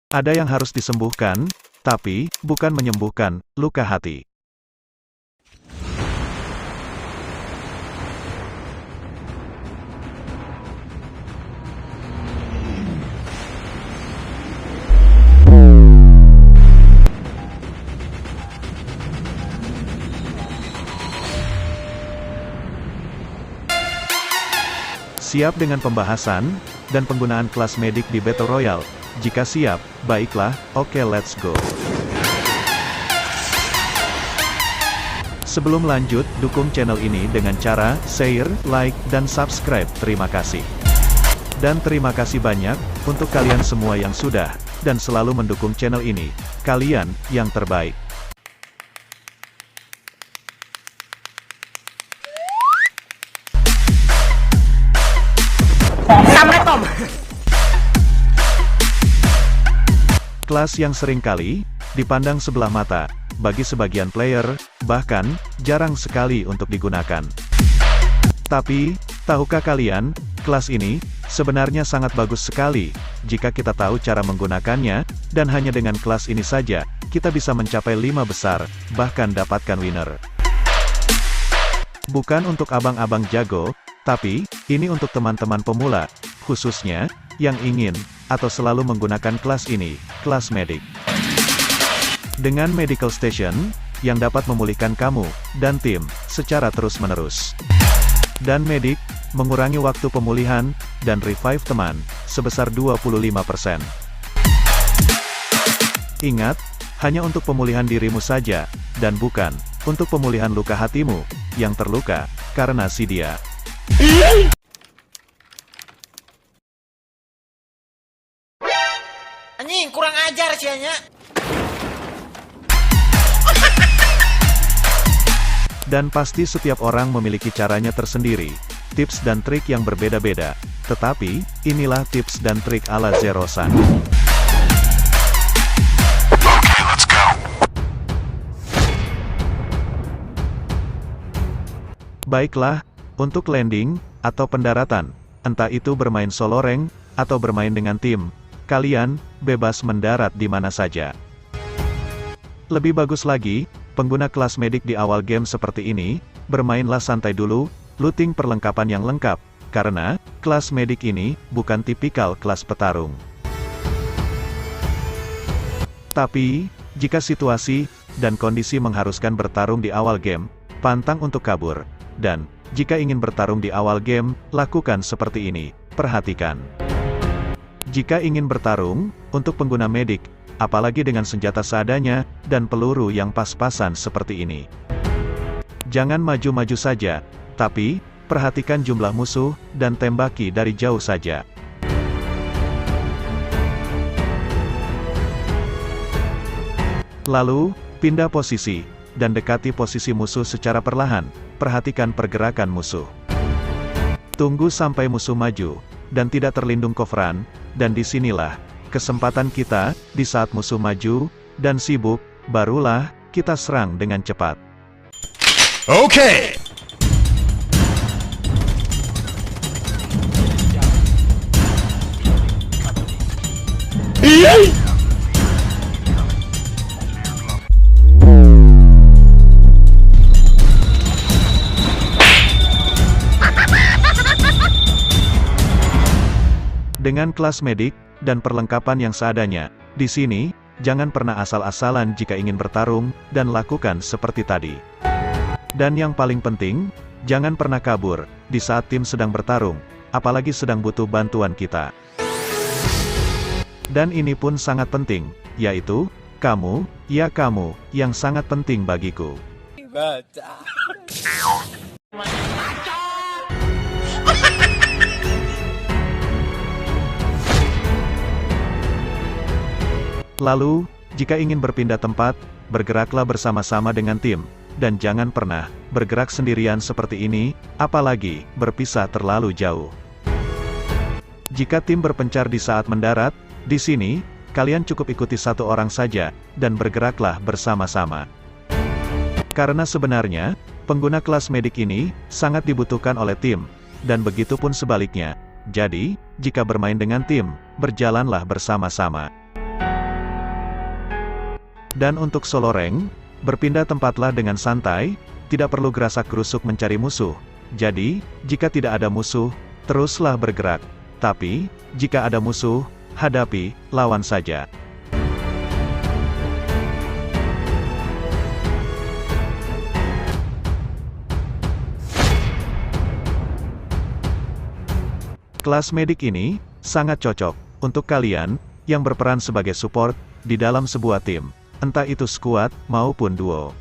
Ada yang harus disembuhkan, tapi bukan menyembuhkan luka hati. Siap dengan pembahasan dan penggunaan kelas medik di Battle Royale? Jika siap, baiklah, oke let's go. Sebelum lanjut, dukung channel ini dengan cara share, like, dan subscribe. Terima kasih. Dan terima kasih banyak untuk kalian semua yang sudah dan selalu mendukung channel ini. Kalian yang terbaik. Kelas yang sering kali dipandang sebelah mata bagi sebagian player, bahkan jarang sekali untuk digunakan. Tapi, tahukah kalian, kelas ini sebenarnya sangat bagus sekali jika kita tahu cara menggunakannya, dan hanya dengan kelas ini saja kita bisa mencapai 5 besar, bahkan dapatkan winner. Bukan untuk abang-abang jago, tapi ini untuk teman-teman pemula, khususnya yang ingin atau selalu menggunakan kelas ini, kelas medik. Dengan medical station yang dapat memulihkan kamu dan tim secara terus-menerus. Dan medik mengurangi waktu pemulihan dan revive teman sebesar 25%. Ingat, hanya untuk pemulihan dirimu saja dan bukan untuk pemulihan luka hatimu yang terluka karena si dia. Anjing, kurang ajar sianya. Dan pasti setiap orang memiliki caranya tersendiri, tips dan trik yang berbeda-beda. Tetapi, inilah tips dan trik ala Zero-san. Baiklah, untuk landing atau pendaratan, entah itu bermain solo rank atau bermain dengan tim, kalian bebas mendarat di mana saja. Lebih bagus lagi, pengguna kelas medik di awal game seperti ini, bermainlah santai dulu, looting perlengkapan yang lengkap, karena kelas medik ini bukan tipikal kelas petarung. Tapi, jika situasi dan kondisi mengharuskan bertarung di awal game, pantang untuk kabur. Dan, jika ingin bertarung di awal game, lakukan seperti ini, perhatikan. Jika ingin bertarung, untuk pengguna medik, apalagi dengan senjata seadanya, dan peluru yang pas-pasan seperti ini. Jangan maju-maju saja, tapi, perhatikan jumlah musuh, dan tembaki dari jauh saja. Lalu, pindah posisi, dan dekati posisi musuh secara perlahan, perhatikan pergerakan musuh. Tunggu sampai musuh maju, dan tidak terlindung coveran, dan disinilah kesempatan kita, di saat musuh maju dan sibuk, barulah kita serang dengan cepat. Oke. Dengan kelas medik dan perlengkapan yang seadanya, di sini jangan pernah asal-asalan jika ingin bertarung, dan lakukan seperti tadi. Dan yang paling penting, jangan pernah kabur di saat tim sedang bertarung, apalagi sedang butuh bantuan kita. Dan ini pun sangat penting, yaitu kamu, ya kamu, yang sangat penting bagiku. Lalu, jika ingin berpindah tempat, bergeraklah bersama-sama dengan tim, dan jangan pernah bergerak sendirian seperti ini, apalagi berpisah terlalu jauh. Jika tim berpencar di saat mendarat, di sini, kalian cukup ikuti satu orang saja, dan bergeraklah bersama-sama. Karena sebenarnya, pengguna kelas medik ini sangat dibutuhkan oleh tim, dan begitu pun sebaliknya. Jadi, jika bermain dengan tim, berjalanlah bersama-sama. Dan untuk solo rank, berpindah tempatlah dengan santai, tidak perlu gerasak-gerusuk mencari musuh. Jadi, jika tidak ada musuh, teruslah bergerak. Tapi, jika ada musuh, hadapi, lawan saja. Kelas medik ini sangat cocok untuk kalian yang berperan sebagai support di dalam sebuah tim, entah itu squad maupun duo.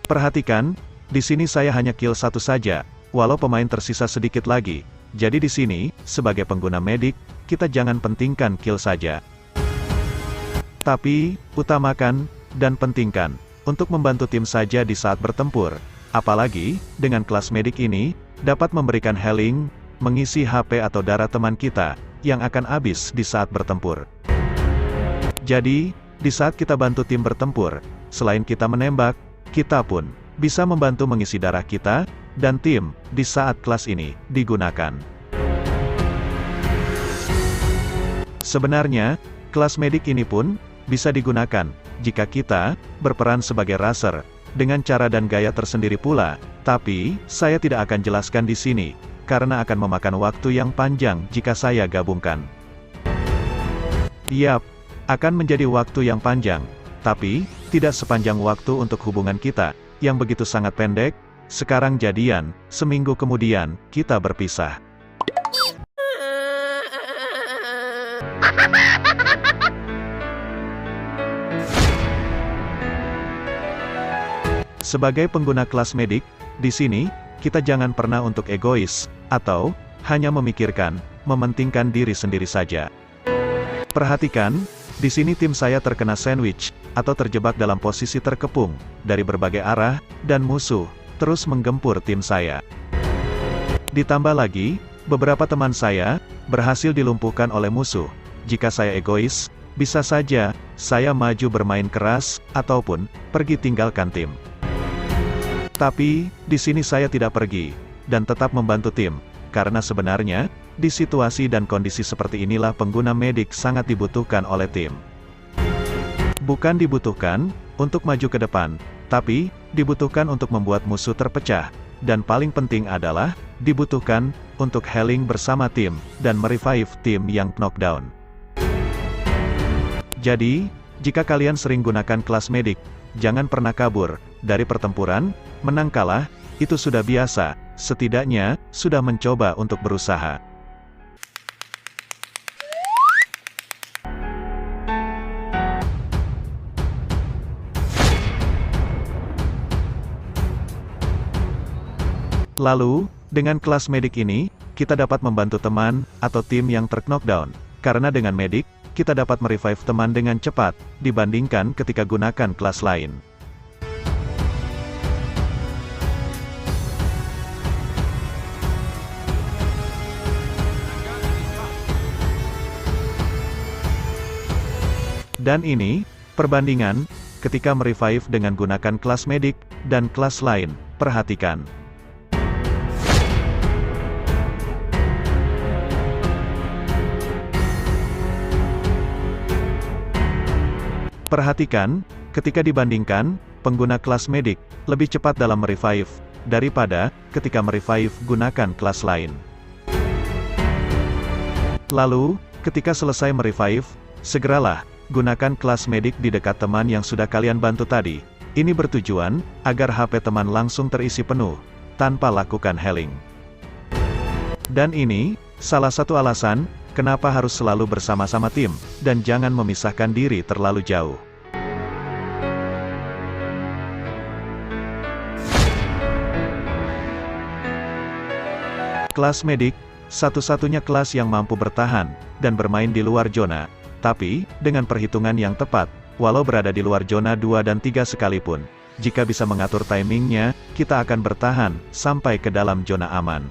Perhatikan, di sini saya hanya kill satu saja, walau pemain tersisa sedikit lagi. Jadi di sini, sebagai pengguna medik, kita jangan pentingkan kill saja. Tapi, utamakan dan pentingkan untuk membantu tim saja di saat bertempur. Apalagi, dengan kelas medik ini, dapat memberikan healing, mengisi HP atau darah teman kita, yang akan habis di saat bertempur. Jadi, di saat kita bantu tim bertempur, selain kita menembak, kita pun bisa membantu mengisi darah kita, dan tim, di saat kelas ini, digunakan. Sebenarnya, kelas medik ini pun, bisa digunakan, jika kita, berperan sebagai raser, dengan cara dan gaya tersendiri pula, tapi, saya tidak akan jelaskan di sini, karena akan memakan waktu yang panjang jika saya gabungkan. Yap, akan menjadi waktu yang panjang, tapi, tidak sepanjang waktu untuk hubungan kita, yang begitu sangat pendek. Sekarang jadian, seminggu kemudian, kita berpisah. Sebagai pengguna kelas medik, di sini, kita jangan pernah untuk egois, atau hanya memikirkan, mementingkan diri sendiri saja. Perhatikan, di sini tim saya terkena sandwich, atau terjebak dalam posisi terkepung, dari berbagai arah, dan musuh, terus menggempur tim saya. Ditambah lagi, beberapa teman saya, berhasil dilumpuhkan oleh musuh. Jika saya egois, bisa saja, saya maju bermain keras, ataupun, pergi tinggalkan tim. Tapi, di sini saya tidak pergi, dan tetap membantu tim, karena sebenarnya, di situasi dan kondisi seperti inilah pengguna medik sangat dibutuhkan oleh tim. Bukan dibutuhkan, untuk maju ke depan, tapi, dibutuhkan untuk membuat musuh terpecah, dan paling penting adalah, dibutuhkan, untuk healing bersama tim, dan merevive tim yang knockdown. Jadi, jika kalian sering gunakan kelas medik, jangan pernah kabur dari pertempuran. Menang kalah, itu sudah biasa, setidaknya, sudah mencoba untuk berusaha. Lalu, dengan kelas medik ini, kita dapat membantu teman, atau tim yang terknockdown, karena dengan medik, kita dapat merevive teman dengan cepat, dibandingkan ketika gunakan kelas lain. Dan ini, perbandingan, ketika merevive dengan gunakan kelas medik, dan kelas lain, perhatikan. Perhatikan, ketika dibandingkan, pengguna kelas medik, lebih cepat dalam merevive, daripada, ketika merevive gunakan kelas lain. Lalu, ketika selesai merevive, segeralah, gunakan kelas medik di dekat teman yang sudah kalian bantu tadi. Ini bertujuan, agar HP teman langsung terisi penuh, tanpa lakukan healing. Dan ini, salah satu alasan, kenapa harus selalu bersama-sama tim, dan jangan memisahkan diri terlalu jauh. Kelas medik, satu-satunya kelas yang mampu bertahan, dan bermain di luar zona. Tapi, dengan perhitungan yang tepat, walau berada di luar zona 2 dan 3 sekalipun, jika bisa mengatur timingnya, kita akan bertahan, sampai ke dalam zona aman.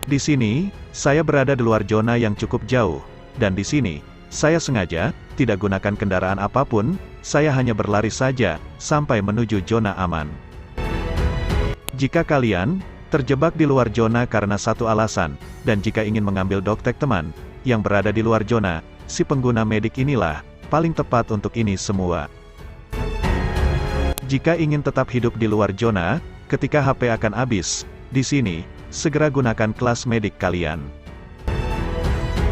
Di sini, saya berada di luar zona yang cukup jauh, dan di sini, saya sengaja, tidak gunakan kendaraan apapun, saya hanya berlari saja, sampai menuju zona aman. Jika kalian, terjebak di luar zona karena satu alasan, dan jika ingin mengambil doktek teman, yang berada di luar zona, si pengguna medik inilah, paling tepat untuk ini semua. Jika ingin tetap hidup di luar zona, ketika HP akan habis, di sini, segera gunakan kelas medik kalian.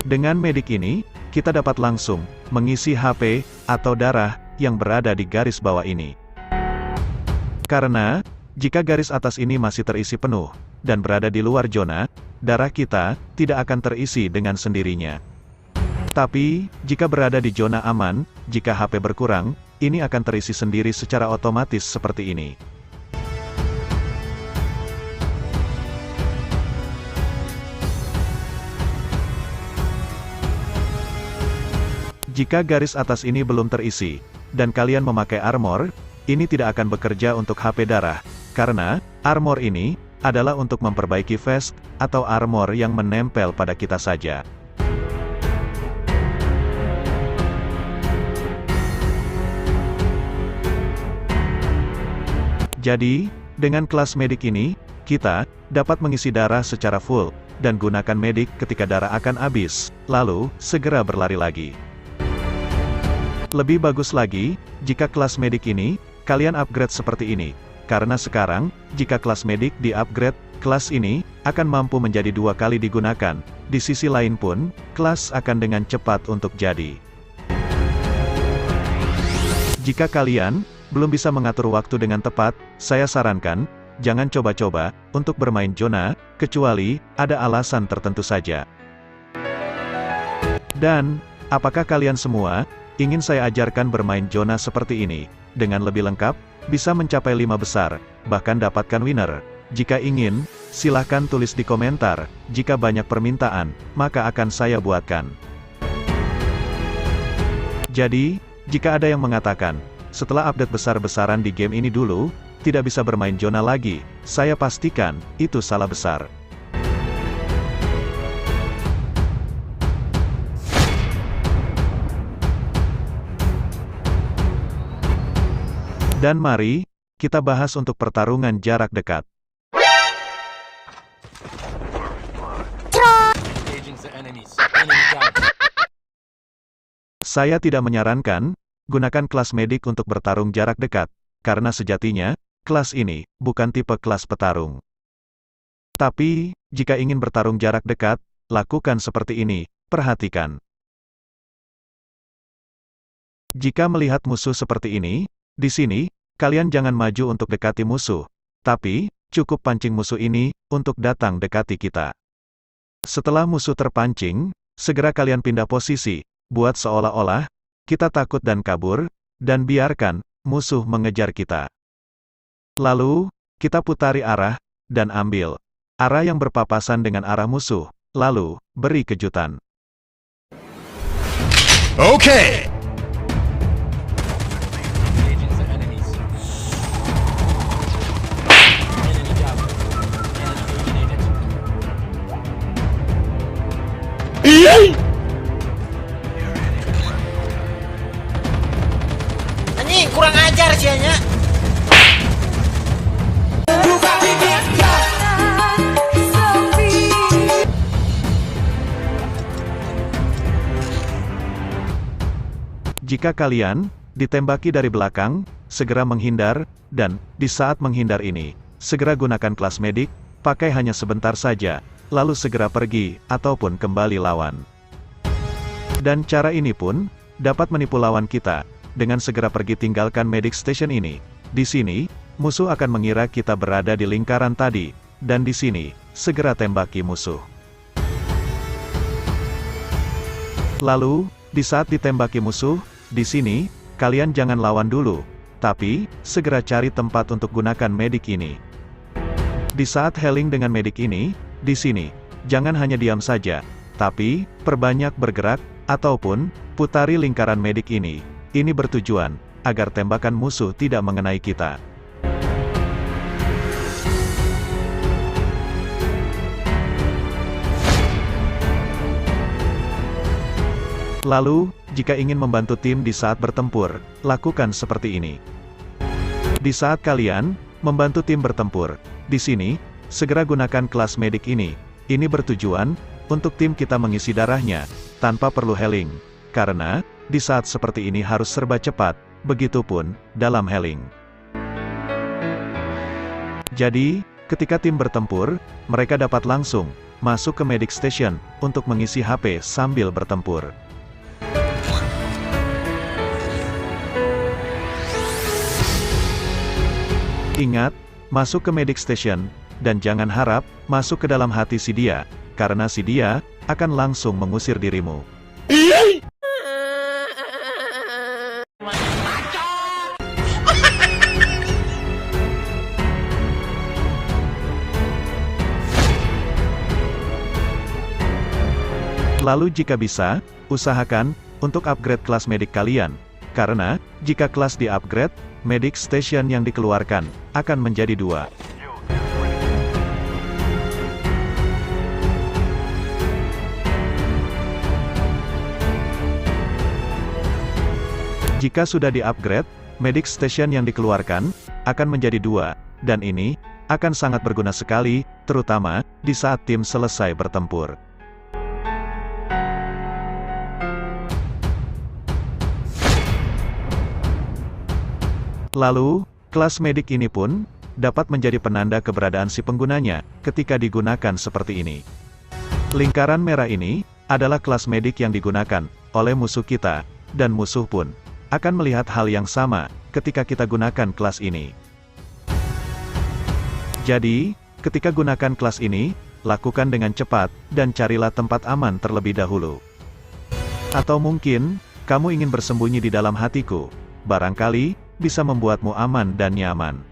Dengan medik ini, kita dapat langsung mengisi HP atau darah yang berada di garis bawah ini. Karena, jika garis atas ini masih terisi penuh, dan berada di luar zona, darah kita tidak akan terisi dengan sendirinya. Tapi, jika berada di zona aman, jika HP berkurang, ini akan terisi sendiri secara otomatis seperti ini. Jika garis atas ini belum terisi, dan kalian memakai armor, ini tidak akan bekerja untuk HP darah, karena armor ini adalah untuk memperbaiki vest atau armor yang menempel pada kita saja. Jadi, dengan kelas medik ini, kita dapat mengisi darah secara full, dan gunakan medik ketika darah akan habis, lalu segera berlari lagi. Lebih bagus lagi, jika kelas medik ini, kalian upgrade seperti ini. Karena sekarang, jika kelas medik di-upgrade, kelas ini akan mampu menjadi 2 kali digunakan. Di sisi lain pun, kelas akan dengan cepat untuk jadi. Jika kalian belum bisa mengatur waktu dengan tepat, saya sarankan, jangan coba-coba untuk bermain zona, kecuali ada alasan tertentu saja. Dan, apakah kalian semua ingin saya ajarkan bermain zona seperti ini, dengan lebih lengkap, bisa mencapai 5 besar, bahkan dapatkan winner? Jika ingin, silahkan tulis di komentar. Jika banyak permintaan, maka akan saya buatkan. Jadi, jika ada yang mengatakan, setelah update besar-besaran di game ini dulu, tidak bisa bermain zona lagi, saya pastikan, itu salah besar. Dan mari, kita bahas untuk pertarungan jarak dekat. Saya tidak menyarankan gunakan kelas medik untuk bertarung jarak dekat, karena sejatinya, kelas ini bukan tipe kelas petarung. Tapi, jika ingin bertarung jarak dekat, lakukan seperti ini, perhatikan. Jika melihat musuh seperti ini, di sini, kalian jangan maju untuk dekati musuh, tapi, cukup pancing musuh ini, untuk datang dekati kita. Setelah musuh terpancing, segera kalian pindah posisi, buat seolah-olah, kita takut dan kabur, dan biarkan musuh mengejar kita. Lalu, kita putari arah, dan ambil arah yang berpapasan dengan arah musuh, lalu, beri kejutan. Okay! Anjing, kurang ajar sianya. Jika kalian ditembaki dari belakang, segera menghindar, dan di saat menghindar ini, segera gunakan kelas medik, pakai hanya sebentar saja, lalu segera pergi, ataupun kembali lawan. Dan cara ini pun dapat menipu lawan kita, dengan segera pergi tinggalkan medic station ini. Di sini, musuh akan mengira kita berada di lingkaran tadi, dan di sini, segera tembaki musuh. Lalu, di saat ditembaki musuh, di sini, kalian jangan lawan dulu, tapi, segera cari tempat untuk gunakan medik ini. Di saat healing dengan medik ini, di sini, jangan hanya diam saja, tapi, perbanyak bergerak, ataupun, putari lingkaran medik ini. Ini bertujuan, agar tembakan musuh tidak mengenai kita. Lalu, jika ingin membantu tim di saat bertempur, lakukan seperti ini. Di saat kalian membantu tim bertempur, di sini, segera gunakan kelas medik ini. Ini bertujuan untuk tim kita mengisi darahnya tanpa perlu healing. Karena di saat seperti ini harus serba cepat, begitupun dalam healing. Jadi, ketika tim bertempur, mereka dapat langsung masuk ke medic station untuk mengisi HP sambil bertempur. Ingat, masuk ke medic station, dan jangan harap masuk ke dalam hati si dia, karena si dia akan langsung mengusir dirimu. Lalu jika bisa, usahakan untuk upgrade kelas medik kalian, karena jika kelas di-upgrade, medic station yang dikeluarkan akan menjadi 2. Jika sudah di-upgrade, medic station yang dikeluarkan akan menjadi 2, dan ini akan sangat berguna sekali, terutama di saat tim selesai bertempur. Lalu, kelas medik ini pun dapat menjadi penanda keberadaan si penggunanya ketika digunakan seperti ini. Lingkaran merah ini adalah kelas medik yang digunakan oleh musuh kita, dan musuh pun akan melihat hal yang sama ketika kita gunakan kelas ini. Jadi, ketika gunakan kelas ini, lakukan dengan cepat dan carilah tempat aman terlebih dahulu. Atau mungkin kamu ingin bersembunyi di dalam hatiku, barangkali bisa membuatmu aman dan nyaman.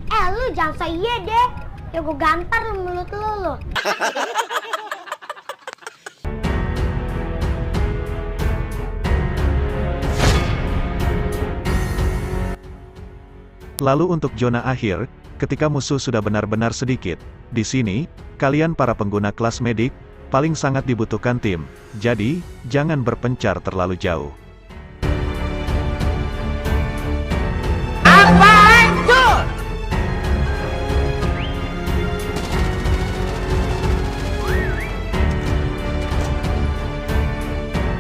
Lu jangan say iya deh. Ya gue gampar lu mulut lu. Lalu untuk zona akhir, ketika musuh sudah benar-benar sedikit, di sini, kalian para pengguna kelas medik, paling sangat dibutuhkan tim, jadi, jangan berpencar terlalu jauh.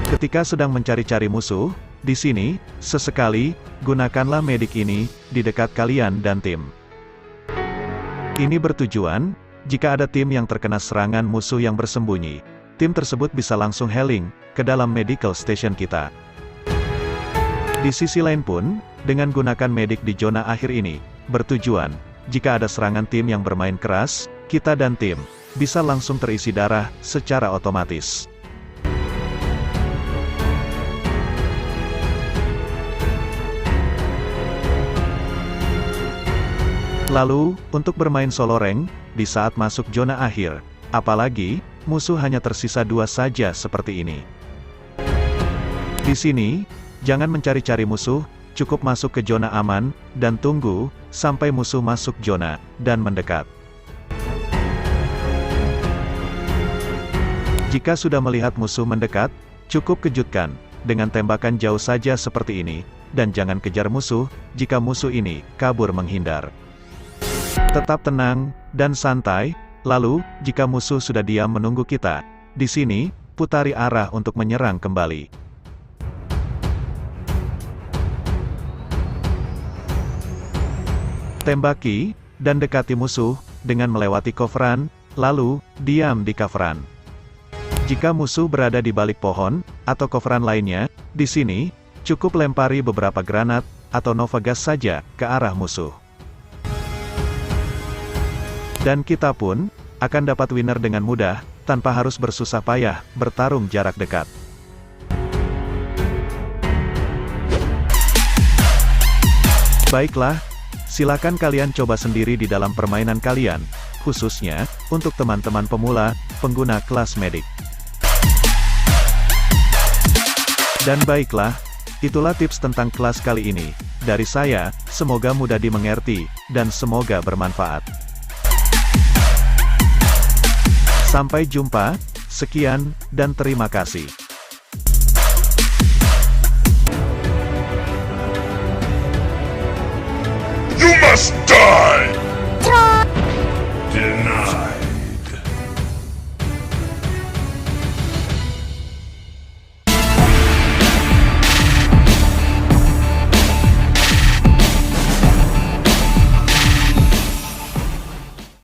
Ketika sedang mencari-cari musuh, di sini, sesekali, gunakanlah medik ini di dekat kalian dan tim. Ini bertujuan, jika ada tim yang terkena serangan musuh yang bersembunyi, tim tersebut bisa langsung healing ke dalam medical station kita. Di sisi lain pun, dengan gunakan medik di zona akhir ini, bertujuan, jika ada serangan tim yang bermain keras, kita dan tim bisa langsung terisi darah secara otomatis. Lalu, untuk bermain solo rank, di saat masuk zona akhir, apalagi, musuh hanya tersisa 2 saja seperti ini. Di sini, jangan mencari-cari musuh, cukup masuk ke zona aman, dan tunggu, sampai musuh masuk zona, dan mendekat. Jika sudah melihat musuh mendekat, cukup kejutkan, dengan tembakan jauh saja seperti ini, dan jangan kejar musuh, jika musuh ini kabur menghindar. Tetap tenang dan santai, lalu, jika musuh sudah diam menunggu kita, di sini, putari arah untuk menyerang kembali. Tembaki, dan dekati musuh, dengan melewati coveran, lalu, diam di coveran. Jika musuh berada di balik pohon, atau coveran lainnya, di sini, cukup lempari beberapa granat, atau nova gas saja, ke arah musuh. Dan kita pun akan dapat winner dengan mudah, tanpa harus bersusah payah bertarung jarak dekat. Baiklah, silakan kalian coba sendiri di dalam permainan kalian, khususnya untuk teman-teman pemula, pengguna kelas medik. Dan baiklah, itulah tips tentang kelas kali ini. Dari saya, semoga mudah dimengerti, dan semoga bermanfaat. Sampai jumpa, sekian, dan terima kasih. You must die!